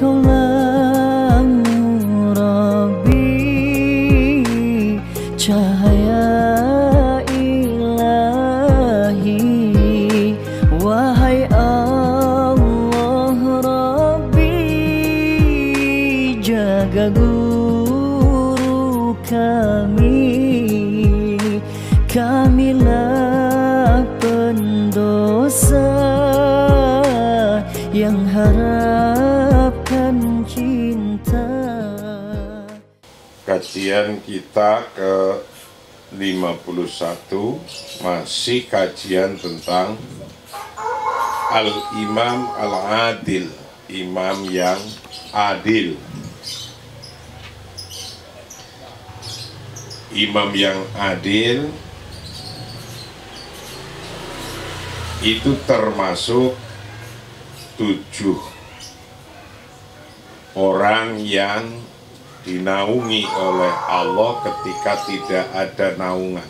Engkaulah Rabbi, cahaya ilahi. Wahai Allah Rabbi, jaga guru kamilah pendosa yang harapkan cinta. Kajian kita ke 51 masih kajian tentang Al-Imam Al-Adil, imam yang adil. Imam yang adil itu termasuk 7 orang yang dinaungi oleh Allah ketika tidak ada naungan.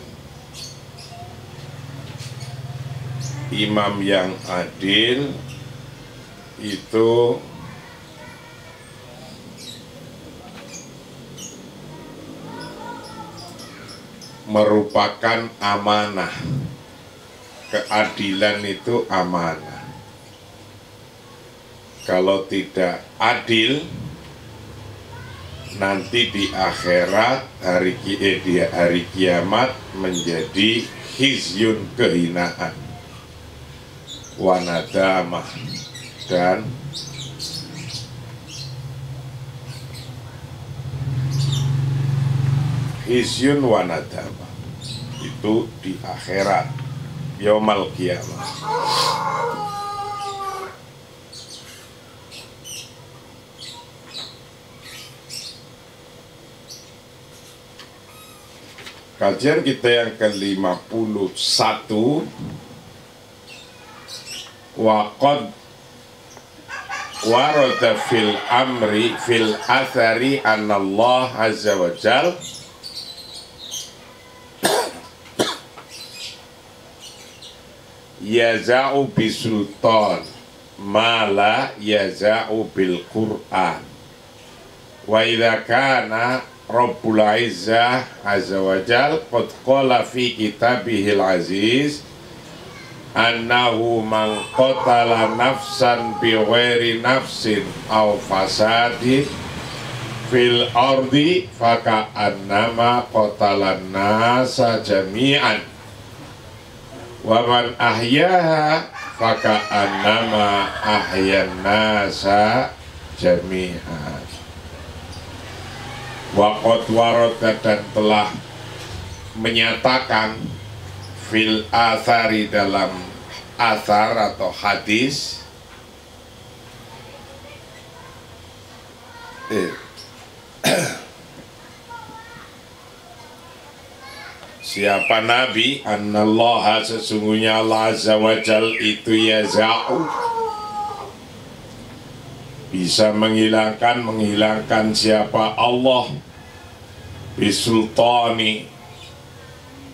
Imam yang adil itu merupakan amanah. Keadilan itu amanah. Kalau tidak adil, nanti di akhirat hari kiamat menjadi khizyun, kehinaan, wanadamah, dan khizyun wanadamah itu di akhirat, yaumal kiamat. Kajian kita yang ke-51, waqad warada fil amri fil athari anallah azza wa jal yaza'u bisultan ma la yaza'u bil Qur'an. Wa idza kana Rabbul Izzah azza wa jal qad qala fi kitabihil aziz annahu man qatala nafsan bi ghairi nafsin aw fasadin fil ardi faka annama qatalan nasa jami'an wa man ahyaha faka annama ahyan nasa jami'an. Waqad warada, dan telah menyatakan fil athari, dalam athar atau hadis, siapa Nabi, annallaha, sesungguhnya Allah azza wa jal itu yaza'u, bisa menghilangkan siapa Allah, bisultani,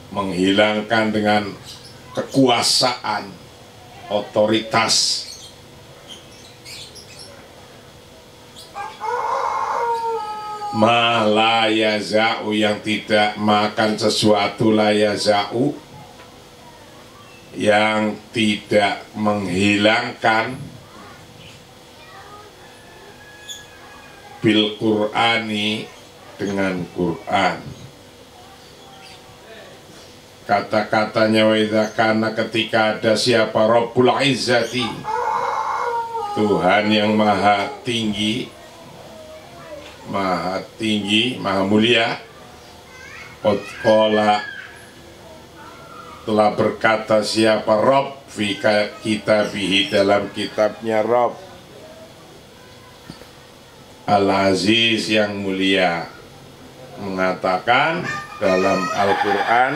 menghilangkan dengan kekuasaan, otoritas, ma la yaza'u, yang tidak makan sesuatu, la yaza'u, yang tidak menghilangkan, bil Qur'ani, dengan Quran. Kata-katanya wa idza kana, ketika ada siapa Rabbul Izzati, Tuhan yang maha tinggi, maha mulia, qad qala, telah berkata siapa Rabb fi kitabihi, dalam kitabnya Rabb Al-Aziz, yang mulia, mengatakan dalam Al-Quran,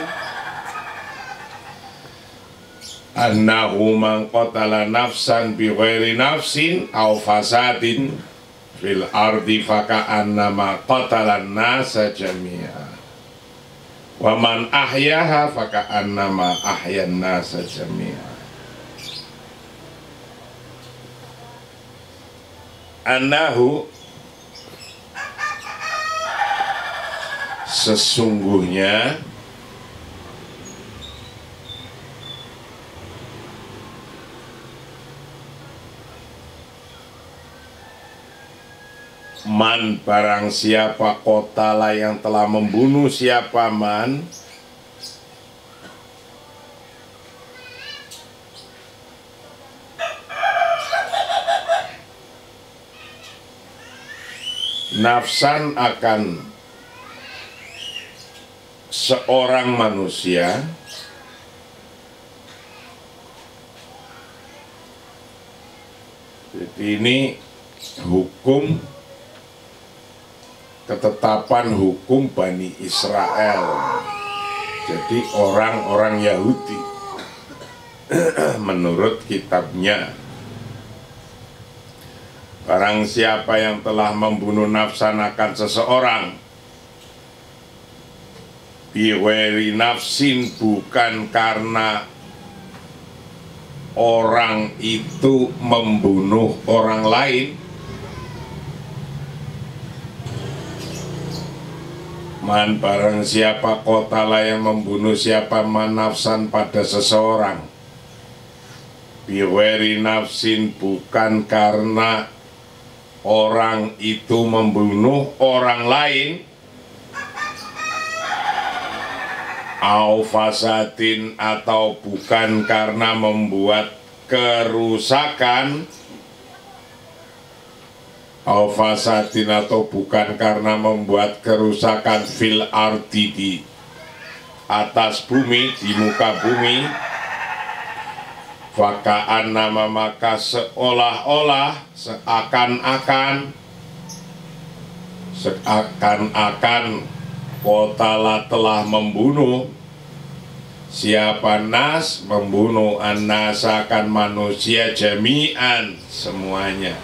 annahu man qatala nafsan bi ghairi nafsin aw fasadin fil ardi faka annama qatalan nasa jami'a wa man ahyaha faka annama ahyan nasa jami'a. Anahu sesungguhnya man barang siapa qatala yang telah membunuh siapa man nafsan akan seorang manusia jadi ini hukum ketetapan hukum Bani Israel jadi orang-orang Yahudi menurut kitabnya barang siapa yang telah membunuh nafsan akan seseorang biweri nafsin bukan karena orang itu membunuh orang lain man barang siapa qatala yang membunuh siapa man nafsan pada seseorang biweri nafsin bukan karena orang itu membunuh orang lain au fasadin atau bukan karena membuat kerusakan au fasadin atau bukan karena membuat kerusakan fil ardi di atas bumi di muka bumi fakaan nama maka seolah-olah seakan-akan qatala telah membunuh siapa nas membunuh an-nas akan manusia jami'an semuanya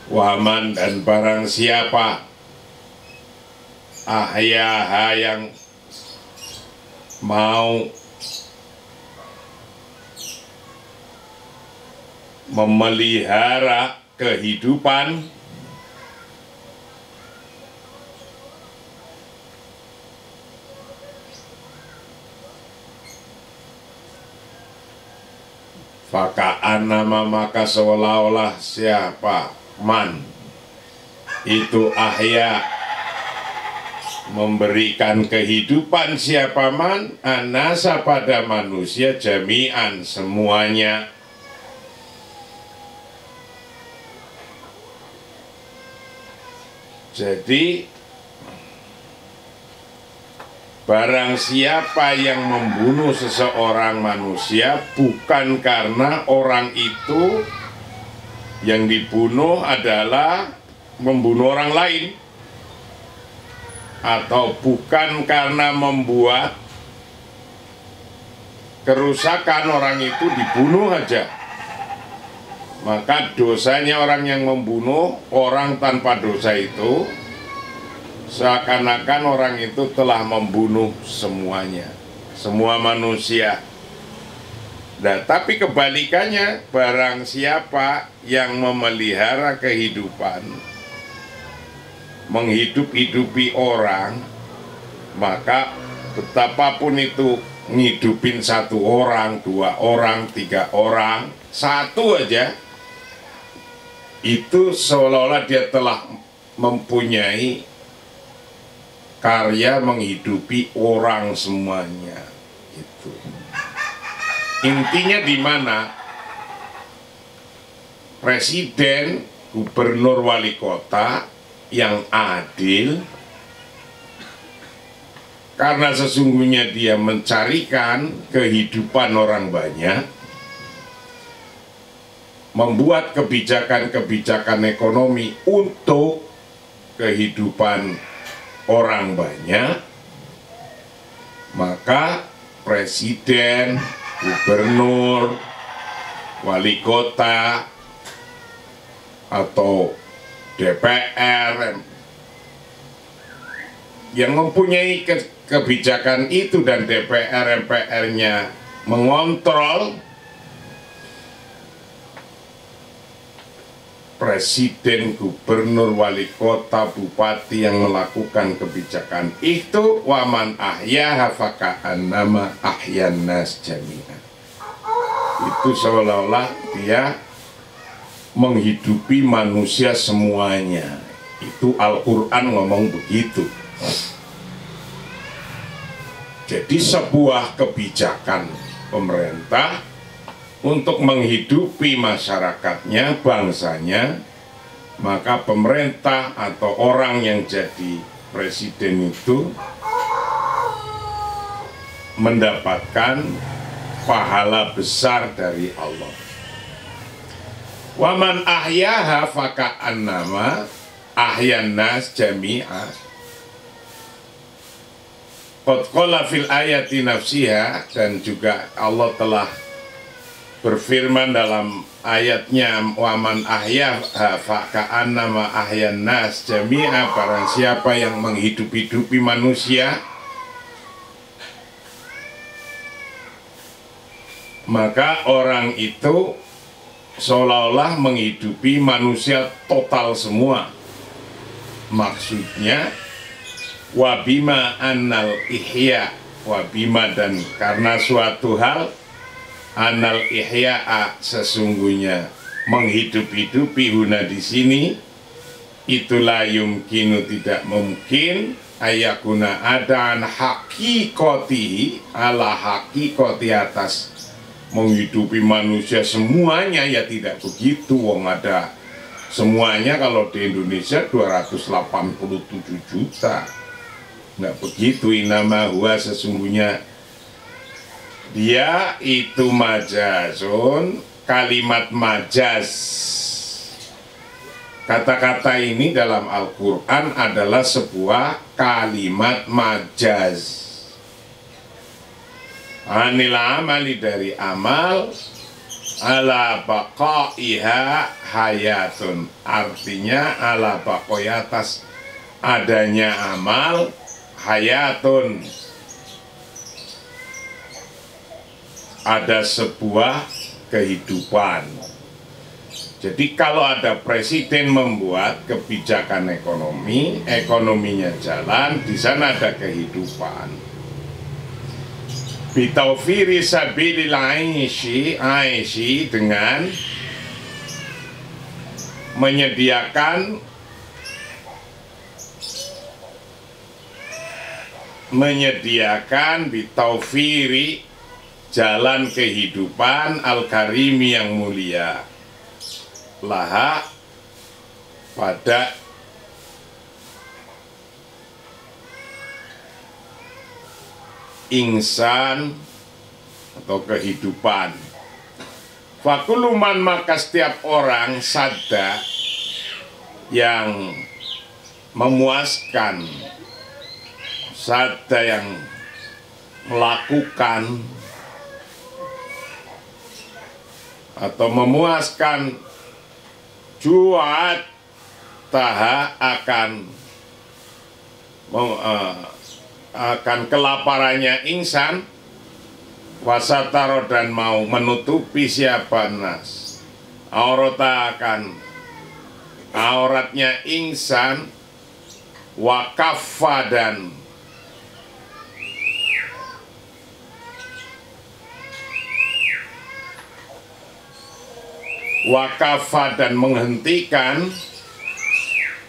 waman dan barang siapa ahyaha yang mau memelihara kehidupan fakaan nama maka seolah-olah siapa man itu ahya memberikan kehidupan siapa man anasa pada manusia jami'an semuanya jadi barang siapa yang membunuh seseorang manusia bukan karena orang itu yang dibunuh adalah membunuh orang lain atau bukan karena membuat kerusakan orang itu dibunuh aja maka dosanya orang yang membunuh orang tanpa dosa itu seakan-akan orang itu telah membunuh semuanya semua manusia. Nah, tapi kebalikannya barang siapa yang memelihara kehidupan menghidup-hidupi orang maka betapapun itu ngidupin satu orang, dua orang, tiga orang, satu aja itu seolah-olah dia telah mempunyai karya menghidupi orang semuanya gitu. Intinya di mana presiden, gubernur, wali kota yang adil karena sesungguhnya dia mencarikan kehidupan orang banyak membuat kebijakan-kebijakan ekonomi untuk kehidupan orang banyak maka presiden, gubernur, wali kota atau DPR yang mempunyai kebijakan itu dan DPR MPR-nya mengontrol presiden, gubernur, wali kota, bupati yang melakukan kebijakan itu, waman ahyaha faka'annama ahyan nas jami'an. Itu seolah-olah dia menghidupi manusia semuanya. Itu Al-Quran ngomong begitu. Jadi sebuah kebijakan pemerintah untuk menghidupi masyarakatnya, bangsanya, maka pemerintah atau orang yang jadi presiden itu mendapatkan pahala besar dari Allah. Waman ahyaha faka'annama ahyan nas jami'ah. Qad qala fil ayati nafsiha, dan juga Allah telah berfirman dalam ayatnya, waman ahyaha faka'annama ahyan nas jami'ah, barang siapa yang menghidup-hidupi manusia, maka orang itu seolah-olah menghidupi manusia total semua. Maksudnya wabima annal ihya, wabima, dan karena suatu hal, annal ihya'a, sesungguhnya menghidup-hidupi, huna di sini, itulah yumkinu, tidak mungkin, ayakuna adaan hakikoti, ala hakikoti, atas menghidupi manusia semuanya, ya tidak begitu. Wong ada semuanya kalau di Indonesia 287 juta. Nggak begitu. Inama huwa, sesungguhnya dia itu majazun, kalimat majaz. Kata-kata ini dalam Al-Quran adalah sebuah kalimat majaz. Anil amali, dari amal, ala baqaiha hayatun, artinya ala baqai, atas adanya amal, hayatun, ada sebuah kehidupan. Jadi kalau ada presiden membuat kebijakan ekonomi, ekonominya jalan, di sana ada kehidupan. Bitawfiri sabilil aishi, dengan menyediakan bitawfiri, jalan kehidupan, al-karimi, yang mulia, laha, pada insan atau kehidupan. Fakuluman, maka setiap orang sadda yang memuaskan, sadda yang melakukan atau memuaskan, juat taha, akan kelaparannya insan, wasataro, dan mau menutupi siapa nas, aurata, akan auratnya insan, wakafa, dan menghentikan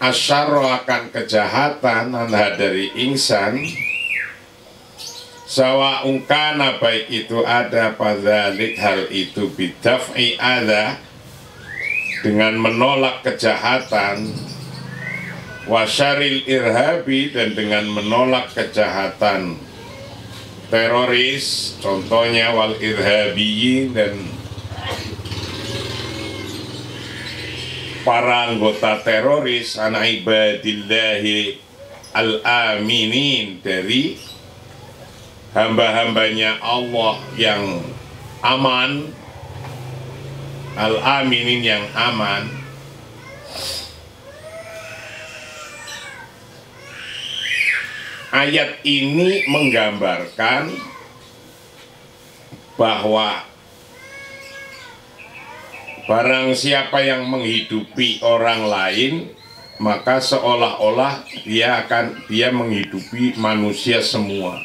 asyarro, akan kejahatan, anha, dari insan, sawa ungkana, baik itu ada padalik, hal itu bidaf'i adha, dengan menolak kejahatan, wasyaril irhabi, dan dengan menolak kejahatan teroris, contohnya wal irhabiyin, dan para anggota teroris, ana ibadillahi al-aminin, dari hamba-hambanya Allah yang aman, al-aminin, yang aman. Ayat ini menggambarkan bahwa Barang siapa yang menghidupi orang lain, maka seolah-olah dia menghidupi manusia semua.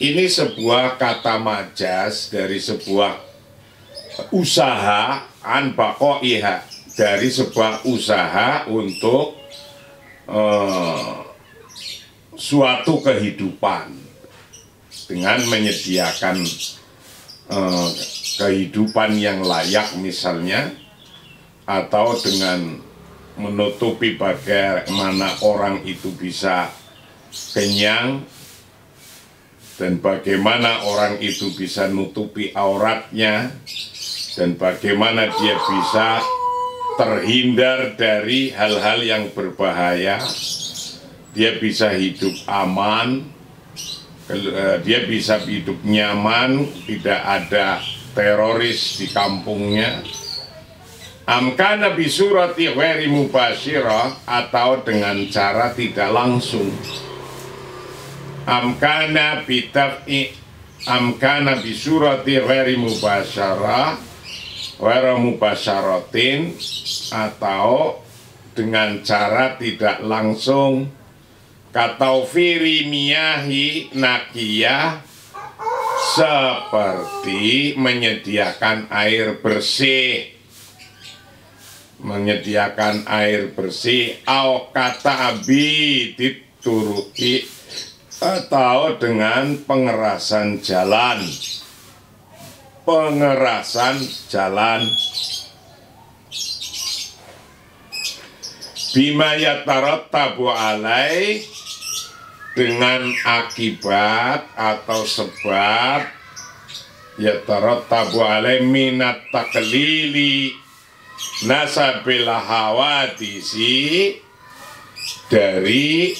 Ini sebuah kata majas dari sebuah usaha anbaqaiha, dari sebuah usaha untuk suatu kehidupan dengan menyediakan kehidupan yang layak misalnya, atau dengan menutupi bagaimana orang itu bisa kenyang dan bagaimana orang itu bisa nutupi auratnya dan bagaimana dia bisa terhindar dari hal-hal yang berbahaya, dia bisa hidup aman, dia bisa hidup nyaman, tidak ada teroris di kampungnya. Amkana bisurati ghairi mubasyirah, atau dengan cara tidak langsung. Amkana bisurati ghairi mubasyarah wara mubasyaratin, atau dengan cara tidak langsung. Kataufiri miyahi nakiyah, seperti menyediakan air bersih, au kata abi dituruki, atau dengan pengerasan jalan. Bima yatarattabu alai, dengan akibat atau sebab yatarattabu alai minat taklili nasabil hawadisi, dari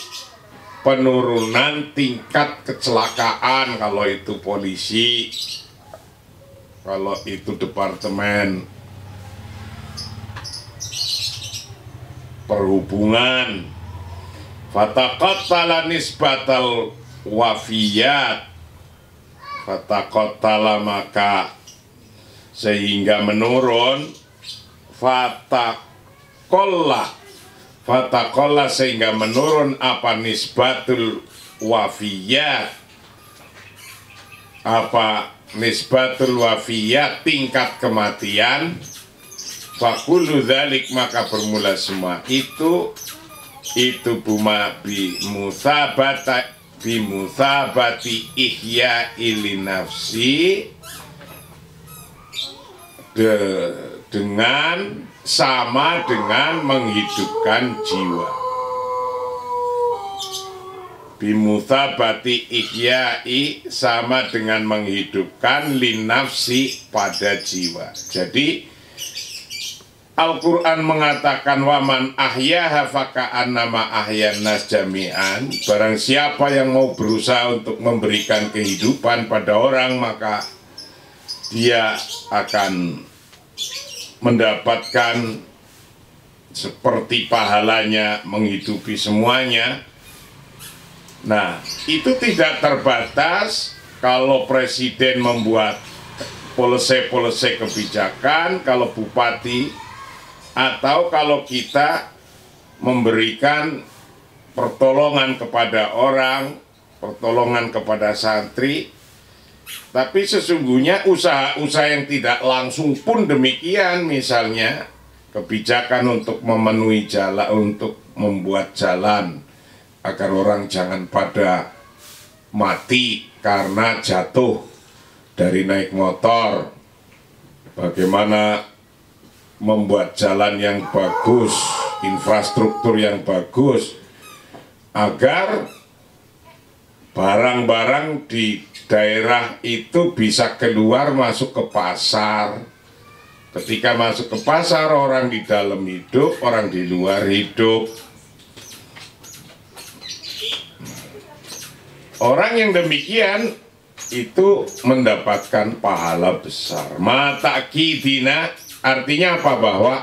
penurunan tingkat kecelakaan, kalau itu polisi, kalau itu departemen perhubungan. Fataqattala nisbatal wafiyat, fataqattala maka sehingga menurun, fatakolla sehingga menurun apa nisbatul wafiyat, apa nisbatul wafiyat, tingkat kematian. Fakulu dzalik, maka bermula semua itu buma bimusabati ihya ili nafsi, dengan sama dengan menghidupkan jiwa. Bimusabati ihyai, sama dengan menghidupkan linafsi, pada jiwa. Jadi Al-Quran mengatakan waman ahyaha faka'annama ahyan nas jami'an, barang siapa yang mau berusaha untuk memberikan kehidupan pada orang, maka dia akan mendapatkan seperti pahalanya menghidupi semuanya. Nah, itu tidak terbatas kalau presiden membuat polisi kebijakan, kalau bupati, atau kalau kita memberikan pertolongan kepada orang, pertolongan kepada santri. Tapi sesungguhnya usaha-usaha yang tidak langsung pun demikian. Misalnya kebijakan untuk memenuhi jalan, untuk membuat jalan agar orang jangan pada mati karena jatuh dari naik motor. Bagaimana membuat jalan yang bagus, infrastruktur yang bagus, agar barang-barang di daerah itu bisa keluar masuk ke pasar. Ketika masuk ke pasar, orang di dalam hidup, orang di luar hidup. Orang yang demikian itu mendapatkan pahala besar. Mata kidina, artinya apa? Bahwa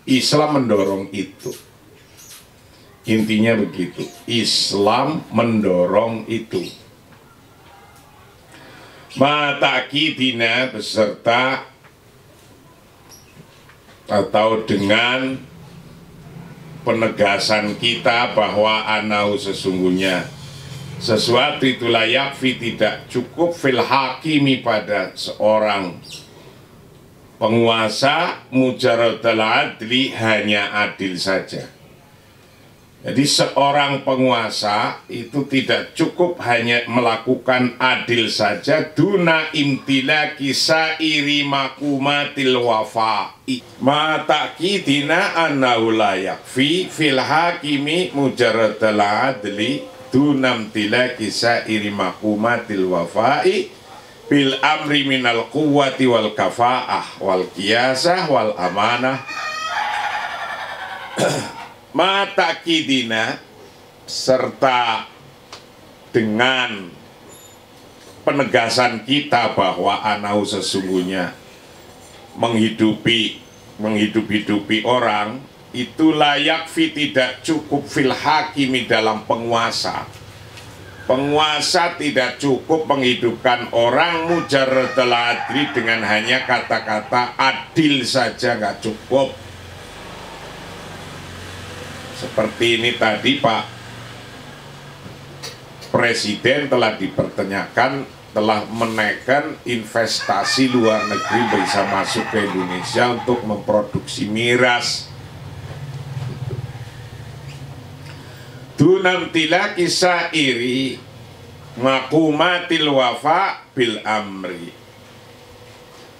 Islam mendorong itu. Intinya begitu, Islam mendorong itu. Mata kidina beserta atau dengan penegasan kita bahwa anahu sesungguhnya sesuatu itu layak fi tidak cukup fil hakimi pada seorang penguasa mujarradul adli hanya adil saja. Jadi seorang penguasa itu tidak cukup hanya melakukan adil saja, duna imtilaki sairi makumatil wafa'i ma ta'kidina annahu la yakfi fil hakimi mujarradul adli duna imtilaki sairi makumatil wafa'i bil amri minal quwwati wal kafa'ah wal qiyasah wal amanah mata kidina, serta dengan penegasan kita bahwa anahu sesungguhnya menghidupi orang itu layak fi tidak cukup fil hakimi dalam penguasa. Penguasa tidak cukup menghidupkan orang mujarradul adli dengan hanya kata-kata adil saja, nggak cukup. Seperti ini tadi Pak Presiden telah dipertanyakan, telah menaikkan investasi luar negeri bisa masuk ke Indonesia untuk memproduksi miras. Dunam tilaki sairi makumatil wafa bil amri,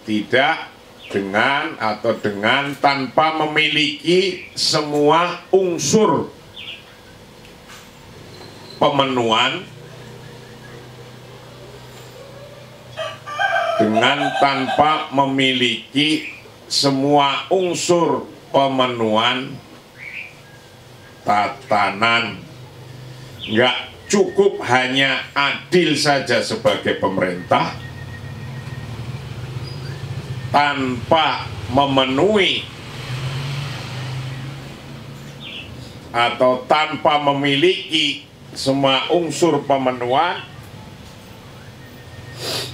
tidak dengan atau dengan tanpa memiliki semua unsur pemenuhan, dengan tanpa memiliki semua unsur pemenuhan tatanan. Nggak cukup hanya adil saja sebagai pemerintah tanpa memenuhi atau tanpa memiliki semua unsur pemenuhan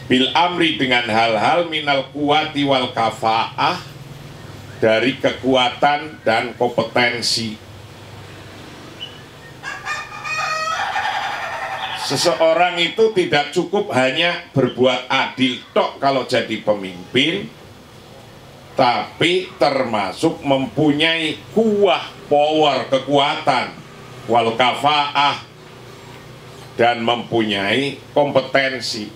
bil amri dengan hal-hal minal kuwati wal kafa'ah, dari kekuatan dan kompetensi. Seseorang itu tidak cukup hanya berbuat adil tok kalau jadi pemimpin, tapi termasuk mempunyai power, kekuatan, wal kafa'ah, dan mempunyai kompetensi.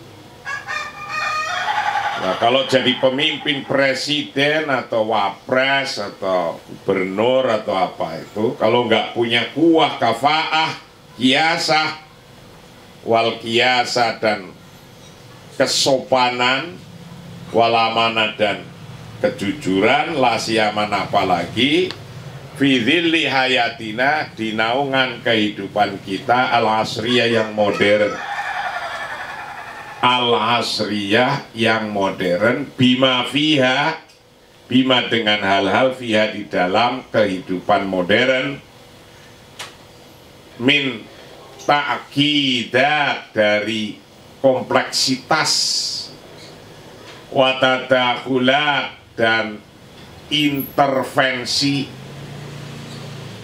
Nah, kalau jadi pemimpin, presiden atau wapres atau gubernur atau apa itu, kalau nggak punya kuah, kafa'ah, kiasah, wal kiasah dan kesopanan, wal amanah dan kejujuran, lasiaman apalagi fidhilli hayatina, di naungan kehidupan kita al-asriyah yang modern, al-asriyah yang modern, bima fiha, bima dengan hal-hal fiha di dalam kehidupan modern, min ta'kidat dari kompleksitas, watadakhulat dan intervensi,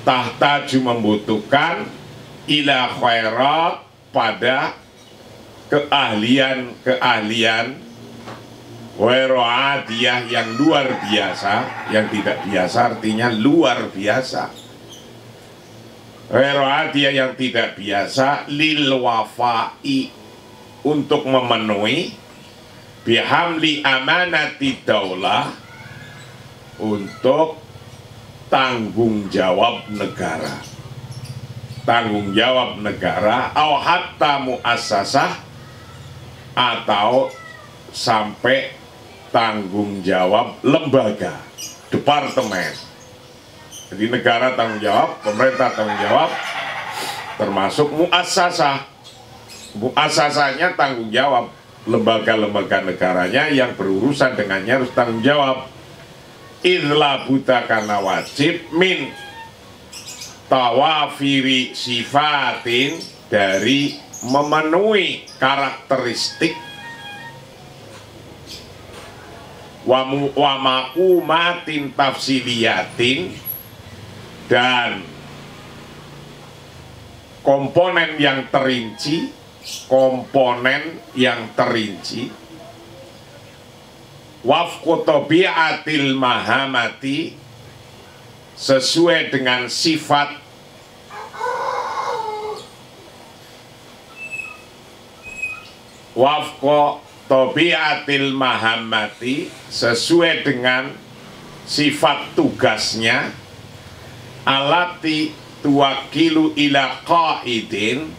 tahtaju membutuhkan ila khairat pada keahlian waro'adiyah yang luar biasa. Yang tidak biasa artinya luar biasa. Waro'adiyah yang tidak biasa lil wafa'i, untuk memenuhi bihamli amanati daulah, untuk tanggung jawab negara. Tanggung jawab negara au hatta muassasah, atau sampai tanggung jawab lembaga, departemen. Jadi negara tanggung jawab, pemerintah tanggung jawab, termasuk muassasah. Muassasahnya tanggung jawab, lembaga-lembaga negaranya yang berurusan dengannya harus tanggung jawab. Idla buta karena wajib min tawafiri sifatin, dari memenuhi karakteristik, wa maqumatin tafsiliyatin, dan komponen yang terinci, wafqu tabiatil mahamati, sesuai dengan sifat wafqu tabiatil mahamati, sesuai dengan sifat tugasnya, alati tuwakilu ila qaidin,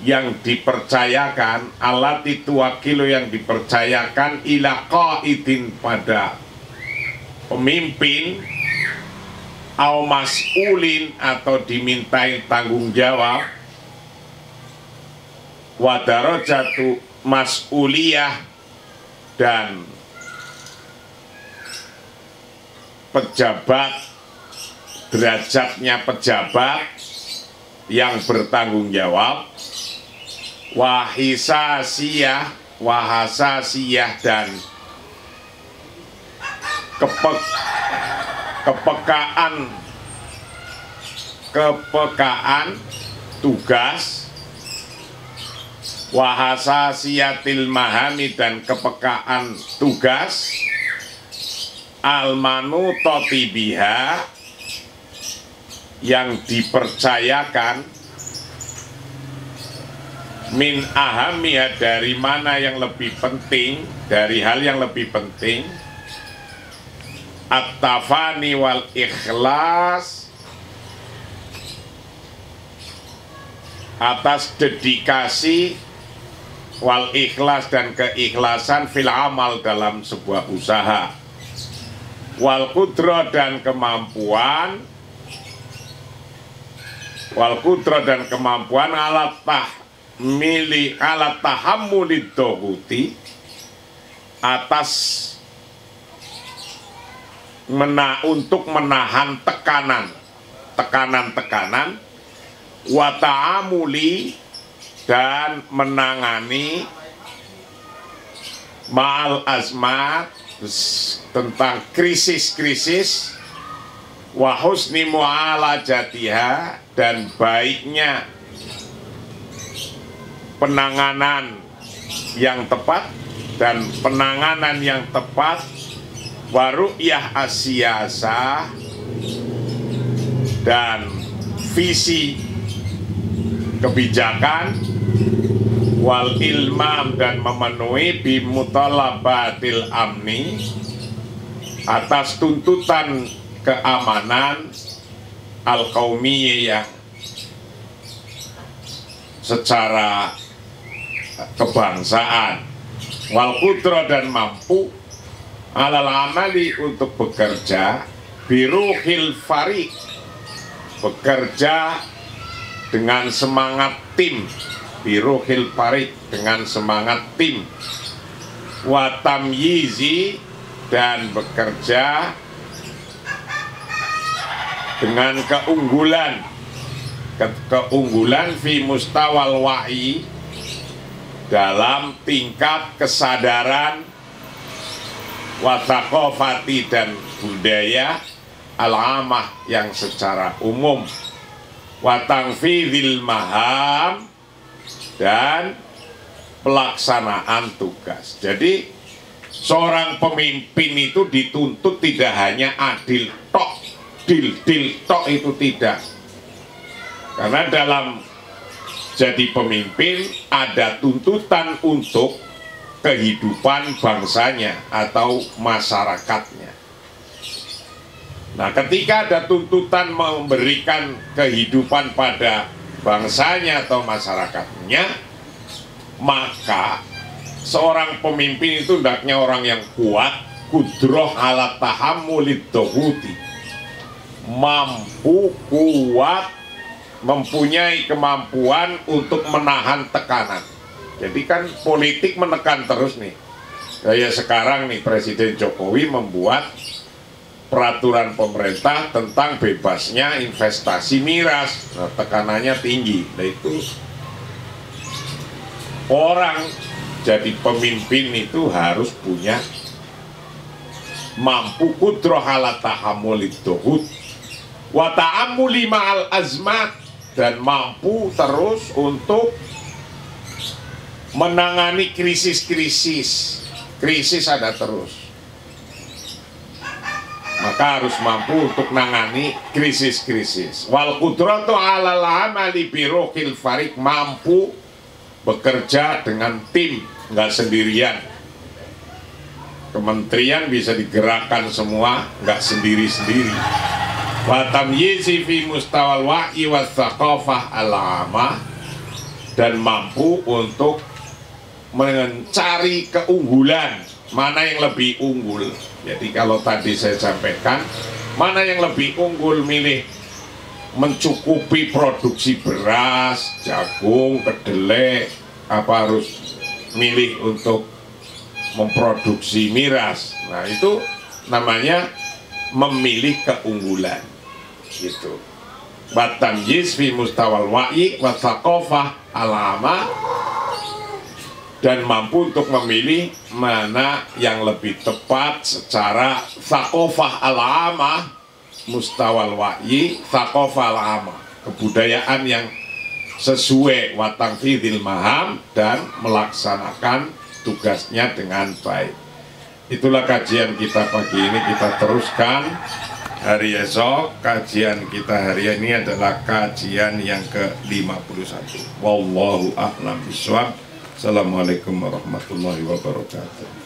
yang dipercayakan, alati tuwakilu, yang dipercayakan ila qaidin, pada pemimpin, au mas'ulin, atau dimintai tanggung jawab, wa darajatu mas'uliyah, dan pejabat, derajatnya pejabat yang bertanggung jawab, wahasasiyah, dan kepekaan tugas, wahasasiyatil mahami, dan kepekaan tugas, almanutoti biha, yang dipercayakan, min ahamiyah, dari mana yang lebih penting, dari hal yang lebih penting, at-tafani wal ikhlas, atas dedikasi, wal ikhlas, dan keikhlasan, fil amal, dalam sebuah usaha, wal qudra, dan kemampuan, alat tahammulid dohuti, atas untuk menahan tekanan, wa ta'amuli, dan menangani ma'al azmat, tentang krisis-krisis, wa husni mu'alajatiha, dan baiknya penanganan yang tepat, wa ru'yah asyasah, dan visi kebijakan, wal ilmam, dan memenuhi bimutalabatil amni, atas tuntutan keamanan al-qaumiyah secara kebangsaan, wal qudra, dan mampu alal amali, untuk bekerja, biruhil farik, bekerja dengan semangat tim, biruhil farik, dengan semangat tim, wa tamyizi, dan bekerja dengan keunggulan fi mustawal wa'i, dalam tingkat kesadaran, wa thaqafati, dan budaya al-amah, yang secara umum, wa tanfidhil maham, dan pelaksanaan tugas. Jadi seorang pemimpin itu dituntut tidak hanya adil tok, dil tok, itu tidak. Karena dalam jadi pemimpin ada tuntutan untuk kehidupan bangsanya atau masyarakatnya. Nah, ketika ada tuntutan memberikan kehidupan pada bangsanya atau masyarakatnya, maka seorang pemimpin itu hendaknya orang yang kuat, kudroh ala tahammulid dohuti, mampu, kuat, mempunyai kemampuan untuk menahan tekanan. Jadi kan politik menekan terus nih. Kayak sekarang nih Presiden Jokowi membuat peraturan pemerintah tentang bebasnya investasi miras. Nah, tekanannya tinggi. Nah, itu orang jadi pemimpin itu harus punya mampu kudrah ala tahammulid duhud wa ta'ammuli ma'al azmat, dan mampu terus untuk menangani krisis-krisis. Krisis ada terus, maka harus mampu untuk menangani krisis-krisis. Wal qudratu 'alal amali bi ruhil fariq, mampu bekerja dengan tim, nggak sendirian. Kementerian bisa digerakkan semua, nggak sendiri-sendiri. Wa tamyizi fi mustawal wa'yi was tsaqafah al-'amah, dan mampu untuk mencari keunggulan, mana yang lebih unggul. Jadi kalau tadi saya sampaikan, mana yang lebih unggul, milih mencukupi produksi beras, jagung, kedelai, apa harus milih untuk memproduksi miras. Nah, itu namanya memilih keunggulan gitu. Batamyiz fi mustawal wa'yi wa tsaqafah al-'amah, dan mampu untuk memilih mana yang lebih tepat secara tsaqafah al-'amah, mustawal wa'yi, tsaqafah al-'amah, kebudayaan yang sesuai, wa tanfidhil maham, dan melaksanakan tugasnya dengan baik. Itulah kajian kita pagi ini, kita teruskan hari esok. Kajian kita hari ini adalah kajian yang ke-51. Wallahu a'lam bishawab. Assalamualaikum warahmatullahi wabarakatuh.